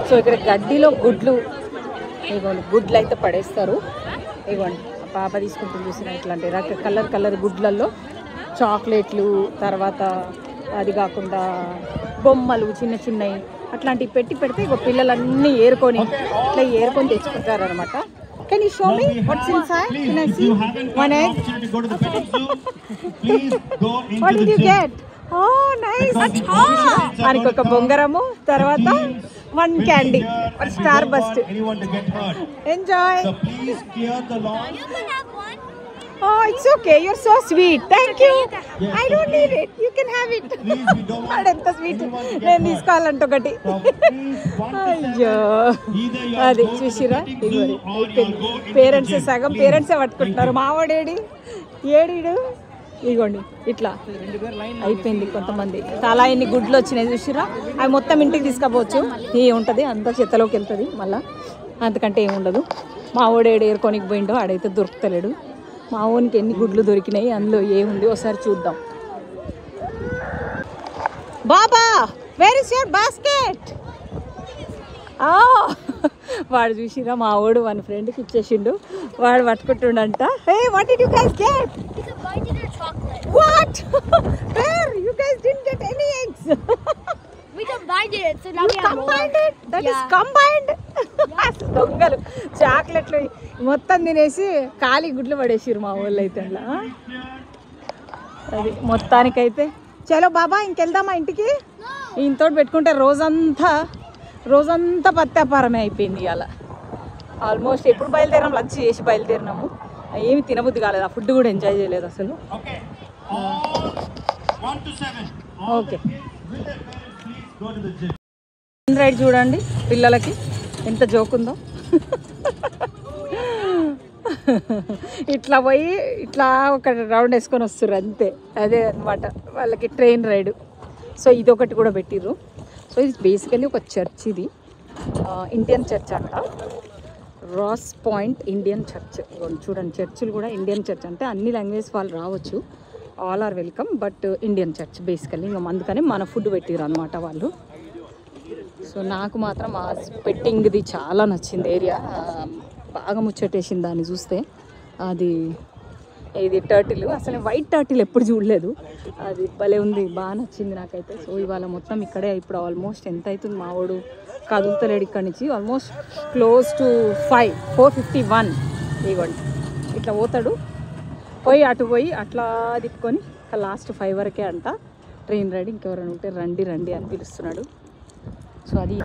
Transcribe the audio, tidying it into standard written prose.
So ఇక్కడ గడ్డిలో గుడ్లు, ఇవ్వండి గుడ్లు అయితే పడేస్తారు. ఇవ్వండి పాప తీసుకుంటుంది చూసిన ఇట్లాంటి కలర్ గుడ్లల్లో చాక్లెట్లు, తర్వాత అది కాకుండా బొమ్మలు చిన్న చిన్నవి అట్లాంటివి పెడితే ఇక పిల్లలన్నీ ఏరుకొని తెచ్చుకుంటారు అనమాట. Can you show me what's inside? Can I see? One egg. What did you get? Oh, nice. Ani oka bongaramu, tarvata one candy, one star burst. Enjoy. So please clear the lawn. You can have one. Oh, it's okay. You're so sweet. Thank you. I don't need it. You can have it. Please, we don't want Adenta sweet. Nenu iskalanto gatti. Ayyo. Adi chusira. Parents sagam parents పట్టుకుంటున్నారు. మావాడేడి ఏడిడు ఇగోండి ఇట్లా అయిపోయింది. కొంతమంది తలా ఎన్ని గుడ్లు వచ్చినాయి చూసిరా, అవి మొత్తం ఇంటికి తీసుకపోవచ్చు. ఉంటుంది అంతా చెత్తలోకి వెళ్తుంది మళ్ళీ, అంతకంటే ఏముండదు. మా వాడు ఏరుకోనికి పోయిండో ఆడైతే దొరుకుతలేడు. మా ఊనికి ఎన్ని గుడ్లు దొరికినాయి, అందులో ఏముంది ఒకసారి చూద్దాం. బాబా వేర్ ఇస్ యువర్ బాస్కెట్? వాడు చూసిరా మా వాడు మన ఫ్రెండ్కి ఇచ్చేసిండు, వాడు పట్టుకుంటుండంట. Hey what did you guys get? What? Where? You guys didn't get any eggs. We combined it, so now we have Combined more. it? That is combined. దొంగలు చాక్లెట్లు మొత్తం తినేసి ఖాళీ గుడ్లు పడేసిరు మా వాళ్ళు అయితే. అలా అది మొత్తానికైతే చలో బాబా ఇంకెళ్దామా ఇంటికి. ఈయనతో పెట్టుకుంటే రోజంతా పత్యాపారమే అయిపోయింది ఇవాళ. ఆల్మోస్ట్ ఎప్పుడు బయలుదేరాం, లంచ్ చేసి బయలుదేరినాము. ఏమి తినబుద్ధి కాలేదు, ఆ ఫుడ్ కూడా ఎంజాయ్ చేయలేదు అసలు. ఓకే రైడ్ చూడండి పిల్లలకి ఎంత జోక్ ఉందో. ఇట్లా పోయి ఇట్లా ఒక రౌండ్ వేసుకొని వస్తారు అంతే, అదే అనమాట వాళ్ళకి ట్రైన్ రైడ్. సో ఇది ఒకటి కూడా పెట్టిర్రు. సో ఇది బేసికలీ ఒక చర్చ్, ఇది ఇండియన్ చర్చ్ అంట, రాస్ పాయింట్ ఇండియన్ చర్చ్. చూడండి చర్చిలు కూడా ఇండియన్ చర్చ్, అంటే అన్ని లాంగ్వేజ్ వాళ్ళు రావచ్చు, all are welcome, but Indian church basically. ఇంకా అందుకని మన ఫుడ్ పెట్టిర్రు అనమాట వాళ్ళు. సో నాకు మాత్రం ఆ పెట్టింగ్ది చాలా నచ్చింది ఏరియా, బాగా ముచ్చటేసింది దాన్ని చూస్తే. అది ఇది టర్టిల్, అసలు వైట్ టర్టిల్ ఎప్పుడు చూడలేదు, అది భలే ఉంది, బాగా నచ్చింది నాకైతే. సో ఇవాళ మొత్తం ఇక్కడే. ఇప్పుడు ఆల్మోస్ట్ ఎంత అవుతుంది, మావాడు కదులుతలేడు ఇక్కడి నుంచి, ఆల్మోస్ట్ క్లోజ్ టు 4:51. ఇవ్వండి ఇట్లా పోతాడు, అటు పోయి అట్లా తిప్పుకొని లాస్ట్ 5 వరకే అంట ట్రైన్ రైడ్. ఇంకెవరైనా ఉంటే రండి అని పిలుస్తున్నాడు. సో అది